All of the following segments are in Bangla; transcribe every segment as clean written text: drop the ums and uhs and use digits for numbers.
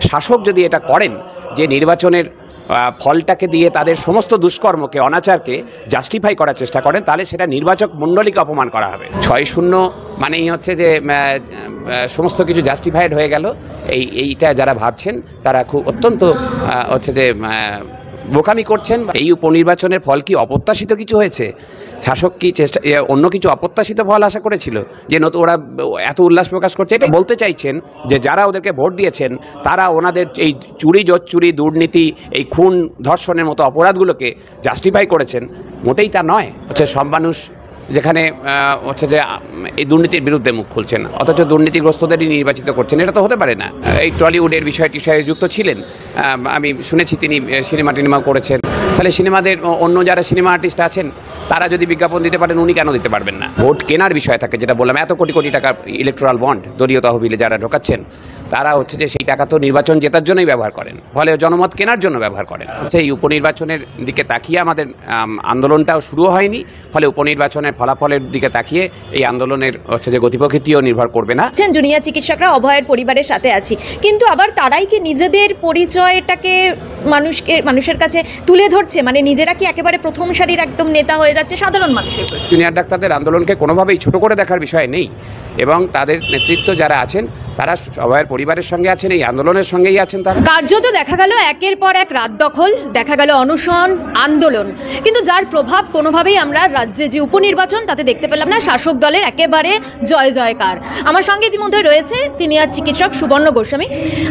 শাসক যদি এটা করেন যে নির্বাচনের ফলটাকে দিয়ে তাদের সমস্ত দুষ্কর্মকে অনাচারকে জাস্টিফাই করার চেষ্টা করেন, তাহলে সেটা নির্বাচক মণ্ডলীকে অপমান করা হবে। 6-0 মানেই হচ্ছে যে সমস্ত কিছু জাস্টিফাইড হয়ে গেল। এইটা যারা ভাবছেন তারা খুব অত্যন্ত হচ্ছে যে বোকামি করছেন। এই উপনির্বাচনের ফল কি অপ্রত্যাশিত কিছু হয়েছে? শাসক কি অন্য কিছু অপ্রত্যাশিত ফল আশা করেছিল যে ওরা এত উল্লাস প্রকাশ করছে? এটা বলতে চাইছেন যে যারা ওদেরকে ভোট দিয়েছেন তারা ওনাদের এই চুরি জোচ্চুরি দুর্নীতি এই খুন ধর্ষণের মতো অপরাধগুলোকে জাস্টিফাই করেছেন? মোটেই তা নয়। হচ্ছে সব মানুষ যেখানে হচ্ছে যে এই দুর্নীতির বিরুদ্ধে মুখ খুলছেন, অথচ দুর্নীতিগ্রস্তদেরই নির্বাচিত করছেন, এটা তো হতে পারে না। এই টলিউডের বিষয়টির সাথে যুক্ত ছিলেন, আমি শুনেছি তিনি সিনেমা টিনেমাও করেছেন। তাহলে সিনেমাদের অন্য যারা সিনেমা আর্টিস্ট আছেন তারা যদি বিজ্ঞাপন দিতে পারেন, উনি কেন দিতে পারবেন না? ভোট কেনার বিষয় থাকে, যেটা বললাম, এত কোটি কোটি টাকা ইলেকট্রাল বন্ড দলীয় তহবিলে যারা ঢোকাচ্ছেন তারা হচ্ছে যে সেই টাকা তো নির্বাচন জেতার জন্যই ব্যবহার করেন, ফলে জনমত কেনার জন্য ব্যবহার করেন। সেই উপনির্বাচনের দিকে তাকিয়ে আমাদের আন্দোলনটাও শুরু হয়নি, ফলে উপনির্বাচনের ফলাফলের দিকে তাকিয়ে এই আন্দোলনের হচ্ছে যে গতিপ্রকৃতিও নির্ভর করবে না। জুনিয়র চিকিৎসকরা অভয়ের পরিবারের সাথে আছি, কিন্তু আবার তারাই কি নিজেদের পরিচয়টাকে মানুষের কাছে তুলে ধরছে? মানে নিজেরা কি একেবারে প্রথম সারির একদম নেতা হয়ে যাচ্ছে সাধারণ মানুষের? জুনিয়র ডাক্তারদের আন্দোলনকে কোনোভাবেই ছোট করে দেখার বিষয় নেই, এবং তাদের নেতৃত্ব যারা আছেন তারা অভয়ের পরিবারের সঙ্গে আছেন, এই আন্দোলনের সঙ্গেই আছেন। তারা কার্যত দেখা গেল একের পর এক রাত দখল, দেখা গেল অনশন, আন্দোলন, কিন্তু যার প্রভাব কোনোভাবেই আমরা রাজ্যে যে উপনির্বাচন তাতে দেখতে পেলাম না। শাসক দলের একেবারে জয় জয়কার। আমার সঙ্গে ইতিমধ্যে রয়েছে সিনিয়র চিকিৎসক সুবর্ণ গোস্বামী।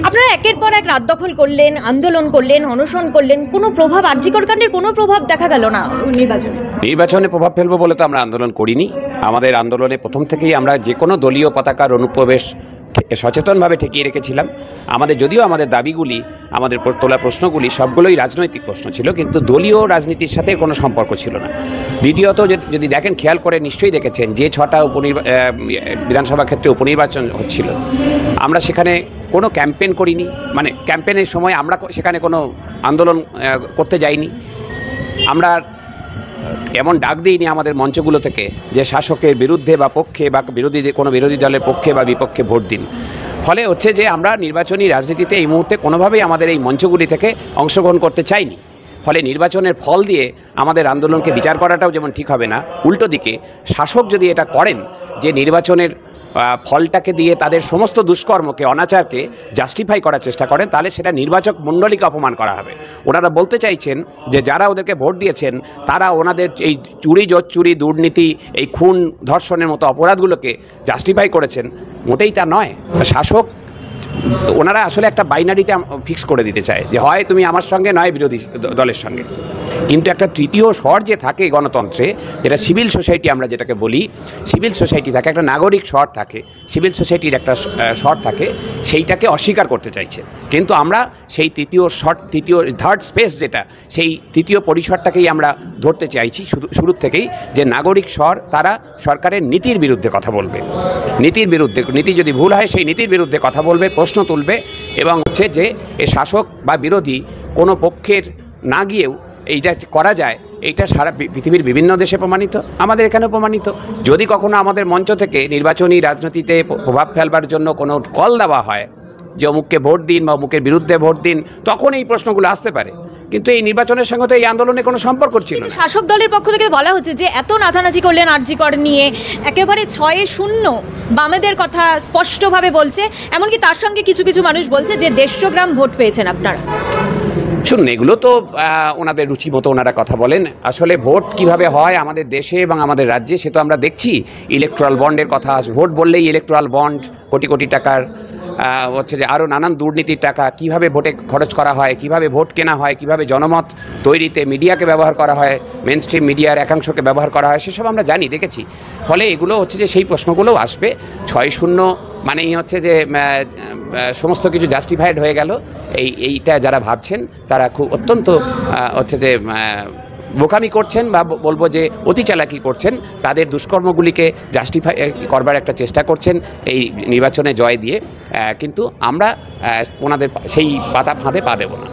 আপনারা একের পর এক রাত দখল করলেন, আন্দোলন করলেন, অনশন করলেন, কোনো প্রভাব আরজিকর কাণ্ডের কোনো প্রভাব দেখা গেল না নির্বাচনে প্রভাব ফেলবো বলে তো আমরা আন্দোলন করিনি। আমাদের আন্দোলনে প্রথম থেকেই আমরা যে কোনো দলীয় পতাকার অনুপ্রবেশ সচেতনভাবে ঠেকিয়ে রেখেছিলাম। যদিও আমাদের দাবিগুলি, আমাদের তোলা প্রশ্নগুলি সবগুলোই রাজনৈতিক প্রশ্ন ছিল, কিন্তু দলীয় রাজনীতির সাথে কোনো সম্পর্ক ছিল না। দ্বিতীয়ত, যদি দেখেন, খেয়াল করে নিশ্চয়ই দেখেছেন যে 6টা বিধানসভা ক্ষেত্রে উপনির্বাচন হচ্ছিল, আমরা সেখানে কোনো ক্যাম্পেইন করিনি। মানে ক্যাম্পেইনের সময় আমরা সেখানে কোনো আন্দোলন করতে যাইনি। আমরা এমন ডাক দিইনি আমাদের মঞ্চগুলো থেকে যে শাসকের বিরুদ্ধে বা পক্ষে বা কোনো বিরোধী দলের পক্ষে বা বিপক্ষে ভোট দিন। ফলে হচ্ছে যে আমরা নির্বাচনী রাজনীতিতে এই মুহূর্তে কোনোভাবেই আমাদের এই মঞ্চগুলি থেকে অংশগ্রহণ করতে চাইনি। ফলে নির্বাচনের ফল দিয়ে আমাদের আন্দোলনকে বিচার করাটাও যেমন ঠিক হবে না, উল্টো দিকে শাসক যদি এটা করেন যে নির্বাচনের ফলটাকে দিয়ে তাদের সমস্ত দুষ্কর্মকে অনাচারকে জাস্টিফাই করার চেষ্টা করেন, তাহলে সেটা নির্বাচক মণ্ডলীকে অপমান করা হবে। ওনারা বলতে চাইছেন যে যারা ওদেরকে ভোট দিয়েছেন তারা ওনাদের এই চুরি জোচ্চুরি দুর্নীতি এই খুন ধর্ষণের মতো অপরাধগুলোকে জাস্টিফাই করেছেন। মোটেই তা নয়। শাসক ওনারা আসলে একটা বাইনারিতে ফিক্স করে দিতে চায় যে হয় তুমি আমার সঙ্গে, নয় বিরোধী দলের সঙ্গে। কিন্তু একটা তৃতীয় স্বর যে থাকে গণতন্ত্রে, যেটা সিভিল সোসাইটি আমরা যেটাকে বলি, সিভিল সোসাইটি থাকে, একটা নাগরিক স্বর থাকে, সিভিল সোসাইটির একটা স্বর থাকে, সেইটাকে অস্বীকার করতে চাইছে। কিন্তু আমরা সেই থার্ড স্পেস যেটা, সেই তৃতীয় পরিসরটাকেই আমরা ধরতে চাইছি শুরুর থেকেই, যে নাগরিক স্বর তারা সরকারের নীতির বিরুদ্ধে কথা বলবে, নীতি যদি ভুল হয় সেই নীতির বিরুদ্ধে কথা বলবে, প্রশ্ন তুলবে, এবং হচ্ছে যে এ শাসক বা বিরোধী কোনো পক্ষের না গিয়েও এইটা করা যায়। এইটা সারা পৃথিবীর বিভিন্ন দেশে প্রমাণিত, আমাদের এখানেও প্রমাণিত। যদি কখনো আমাদের মঞ্চ থেকে নির্বাচনী রাজনীতিতে প্রভাব ফেলবার জন্য কোনো কল দেওয়া হয় যে অমুককে ভোট দিন বা অমুকের বিরুদ্ধে ভোট দিন, তখন এই প্রশ্নগুলো আসতে পারে। কিন্তু এই নির্বাচনের সঙ্গে তো এই আন্দোলনে কোনো সম্পর্ক ছিল না। শাসক দলের পক্ষ থেকে বলা হচ্ছে যে এত নাচানাচি করলেন আরজিকর নিয়ে, একেবারে 6-0 বামেদের কথা স্পষ্টভাবে বলছে। এমনকি তার সঙ্গে কিছু কিছু মানুষ বলছে যে 150 গ্রাম ভোট পেয়েছেন আপনারা। শুনুন, এগুলো তো ওনাদের রুচি মতো ওনারা কথা বলেন। আসলে ভোট কিভাবে হয় আমাদের দেশে এবং আমাদের রাজ্যে সে তো আমরা দেখছি। ইলেকট্রাল বন্ডের কথা, ভোট বললেই ইলেকট্রাল বন্ড, কোটি কোটি টাকার হচ্ছে যে আরও নানান দুর্নীতির টাকা কিভাবে ভোটে খরচ করা হয়, কিভাবে ভোট কেনা হয়, কিভাবে জনমত তৈরিতে মিডিয়াকে ব্যবহার করা হয়, মেন স্ট্রিম মিডিয়ার একাংশকে ব্যবহার করা হয়, সেসব আমরা জানি, দেখেছি। ফলে এগুলো হচ্ছে যে সেই প্রশ্নগুলোও আসবে। 6-0 মানেই হচ্ছে যে সমস্ত কিছু জাস্টিফাইড হয়ে গেল। এইটা যারা ভাবছেন তারা খুব অত্যন্ত হচ্ছে যে বোকামি করছেন, বা বলবো যে অতি চালাকি করছেন, তাদের দুষ্কর্মগুলিকে জাস্টিফাই করবার একটা চেষ্টা করছেন এই নির্বাচনে জয় দিয়ে। কিন্তু আমরা ওনাদের সেই ফাঁদে পা দেব না।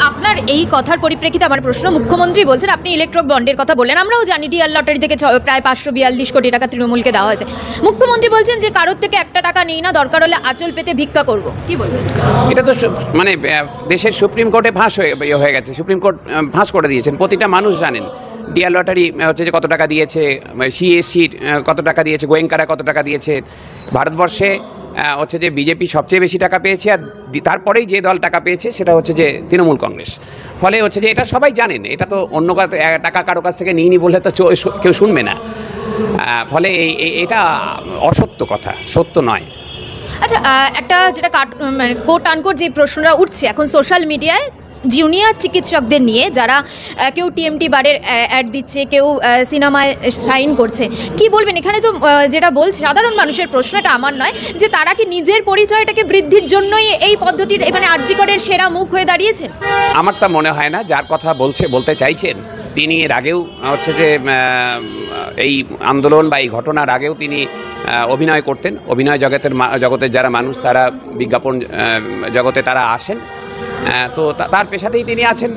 আপনার এই কথার পরিপ্রেক্ষিতে আমার প্রশ্ন, মুখ্যমন্ত্রী বলছেন, আপনি ইলেকট্রো বন্ডের কথা বললেন, আমরাও জানি ডিআর লটারি থেকে প্রায় 542 কোটি টাকা তৃণমূলকে দেওয়া হয়েছে। মুখ্যমন্ত্রী বলছেন যে কারোর থেকে একটা টাকা নেই না, দরকার হলে আঁচল পেতে ভিক্ষা করব, কি বলবেন? এটা তো মানে দেশের সুপ্রিম কোর্টে ফাঁস হয়ে গেছে, সুপ্রিম কোর্ট ফাঁস করে দিয়েছেন, প্রতিটা মানুষ জানেন ডিআর লটারি হচ্ছে যে কত টাকা দিয়েছে, সিএসসি কত টাকা দিয়েছে, গোয়েঙ্কারা কত টাকা দিয়েছে। ভারতবর্ষে হচ্ছে যে বিজেপি সবচেয়ে বেশি টাকা পেয়েছে, আর তারপরেই যে দল টাকা পেয়েছে সেটা হচ্ছে যে তৃণমূল কংগ্রেস। ফলে হচ্ছে যে এটা সবাই জানেন, এটা তো অন্য টাকা কারো কাছ থেকে নিয়ে বললে তো কেউ শুনবে না। ফলে এটা অসত্য কথা, সত্য নয়। আচ্ছা, একটা যেটা কোট আনকোট যে প্রশ্নটা উঠছে এখন সোশ্যাল মিডিয়ায় জুনিয়র চিকিৎসকদের নিয়ে, যারা কেউ টিএমটি বারের অ্যাড দিচ্ছে, কেউ সিনেমায় সাইন করছে, কি বলবেন? এখানে তো যেটা বলছে সাধারণ মানুষের প্রশ্ন, এটা আমার নয়, যে তারা কি নিজের পরিচয়টাকে বৃদ্ধির জন্যই এই পদ্ধতির মানে আরজি করের সেরা মুখ হয়ে দাঁড়িয়েছেন? আমার তা মনে হয় না। যার কথা বলতে চাইছেন তিনি এর আগেও হচ্ছে যে এই আন্দোলন বা এই ঘটনার আগেও তিনি অভিনয় করতেন। অভিনয় জগতের যারা মানুষ, তারা বিজ্ঞাপন জগতে তারা আসেন, তো তার পেশাতেই তিনি আছেন।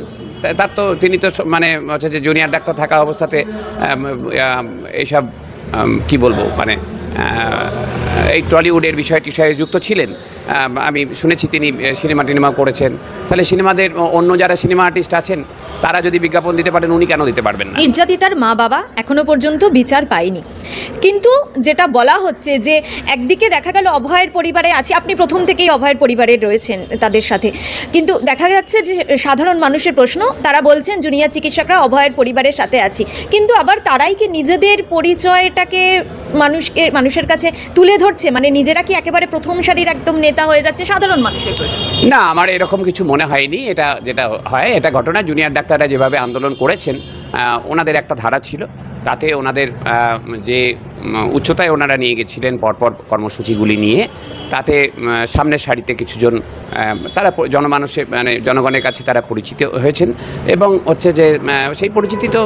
তিনি তো মানে হচ্ছে যে জুনিয়র ডাক্তার থাকা অবস্থাতে এইসব কি বলবো, মানে এই টলিউডের বিষয়টির সাথে যুক্ত ছিলেন। আমি শুনেছি তিনি সিনেমা করেছেন। তাহলে সিনেমাদের অন্য যারা সিনেমা আর্টিস্ট আছেন তারা যদি বিজ্ঞাপন দিতে পারেন, উনি কেন দিতে পারবেন না? নির্যাতিতার মা বাবা এখনো পর্যন্ত বিচার পায়নি, কিন্তু যেটা বলা হচ্ছে যে একদিকে দেখা গেল অভয়ের পরিবারে আছি, আপনি প্রথম থেকেই অভয়ের পরিবারে রয়েছেন তাদের সাথে, কিন্তু দেখা যাচ্ছে যে সাধারণ মানুষের প্রশ্ন, তারা বলছেন জুনিয়র চিকিৎসকরা অভয়ের পরিবারের সাথে আছি, কিন্তু আবার তারাই কি নিজেদের পরিচয়টাকে মানুষের কাছে তুলে ধরছে? মানে নিজেরা কি একেবারে প্রথম সারির একদম নেতা হয়ে যাচ্ছে? সাধারণ মানুষের প্রশ্ন। না, আমার এরকম কিছু মনে হয়নি। এটা যেটা হয়, এটা ঘটনা জুনিয়র ডাক্তাররা যেভাবে আন্দোলন করেছেন, ওনাদের একটা ধারা ছিল, তাতে ওনাদের যে উচ্চতায় ওনারা নিয়ে গেছিলেন পরপর কর্মসূচিগুলি নিয়ে, তাতে সামনের সারিতে কিছুজন তারা জনমানুষে মানে জনগণের কাছে তারা পরিচিত হয়েছেন, এবং হচ্ছে যে সেই পরিচিতি তো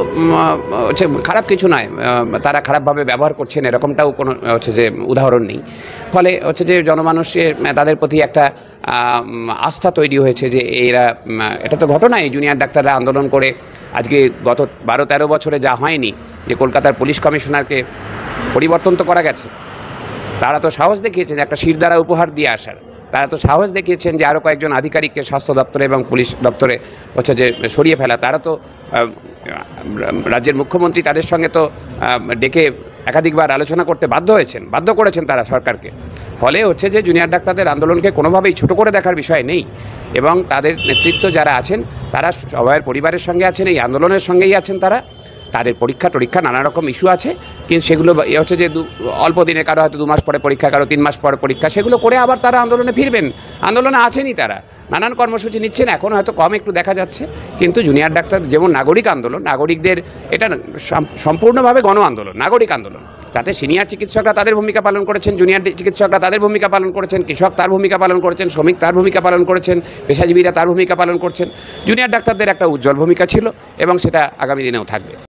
হচ্ছে খারাপ কিছু নয়, তারা খারাপভাবে ব্যবহার করছেন এরকমটাও কোনো হচ্ছে যে উদাহরণ নেই। ফলে হচ্ছে যে জনমানুষের তাদের প্রতি একটা আস্থা তৈরি হয়েছে যে এটা তো ঘটনাই, জুনিয়র ডাক্তাররা আন্দোলন করে আজকে গত 12-13 বছরে যা হয়নি, যে কলকাতার পুলিশ কমিশনারকে পরিবর্তন তো করা গেছে, তারা তো সাহস দেখিয়েছেন একটা শিরদাঁড়া উপহার দিয়ে আসার, তারা তো সাহস দেখিয়েছেন যে আরও কয়েকজন আধিকারিককে স্বাস্থ্য দপ্তরে এবং পুলিশ দপ্তরে হচ্ছে যে সরিয়ে ফেলা, তারা তো রাজ্যের মুখ্যমন্ত্রী তাদের সঙ্গে তো ডেকে একাধিকবার আলোচনা করতে বাধ্য করেছেন তারা সরকারকে। ফলে হচ্ছে যে জুনিয়র ডাক্তারদের আন্দোলনকে কোনোভাবেই ছোটো করে দেখার বিষয় নেই, এবং তাদের নেতৃত্ব যারা আছেন তারা সবাইয়ের পরিবারের সঙ্গে আছেন, এই আন্দোলনের সঙ্গেই আছেন। তাদের পরীক্ষা নানা রকম ইস্যু আছে, কিন্তু সেগুলো হচ্ছে যে অল্প দিনে, কারো হয়তো 2 মাস পরে পরীক্ষা, কারো 3 মাস পরে পরীক্ষা, সেগুলো করে আবার তারা আন্দোলনে ফিরবেন। আন্দোলনে আছেনই, তারা নানান কর্মসূচি নিচ্ছেন, এখন হয়তো কম একটু দেখা যাচ্ছে, কিন্তু জুনিয়র ডাক্তার যেমন নাগরিক আন্দোলন, নাগরিকদের এটা সম্পূর্ণভাবে গণ আন্দোলন, নাগরিক আন্দোলন, তাতে সিনিয়র চিকিৎসকরা তাদের ভূমিকা পালন করেছেন, জুনিয়র চিকিৎসকরা তাদের ভূমিকা পালন করেছেন, কৃষক তার ভূমিকা পালন করেছেন, শ্রমিক তার ভূমিকা পালন করেছেন, পেশাজীবীরা তার ভূমিকা পালন করছেন। জুনিয়র ডাক্তারদের একটা উজ্জ্বল ভূমিকা ছিল এবং সেটা আগামী দিনেও থাকবে।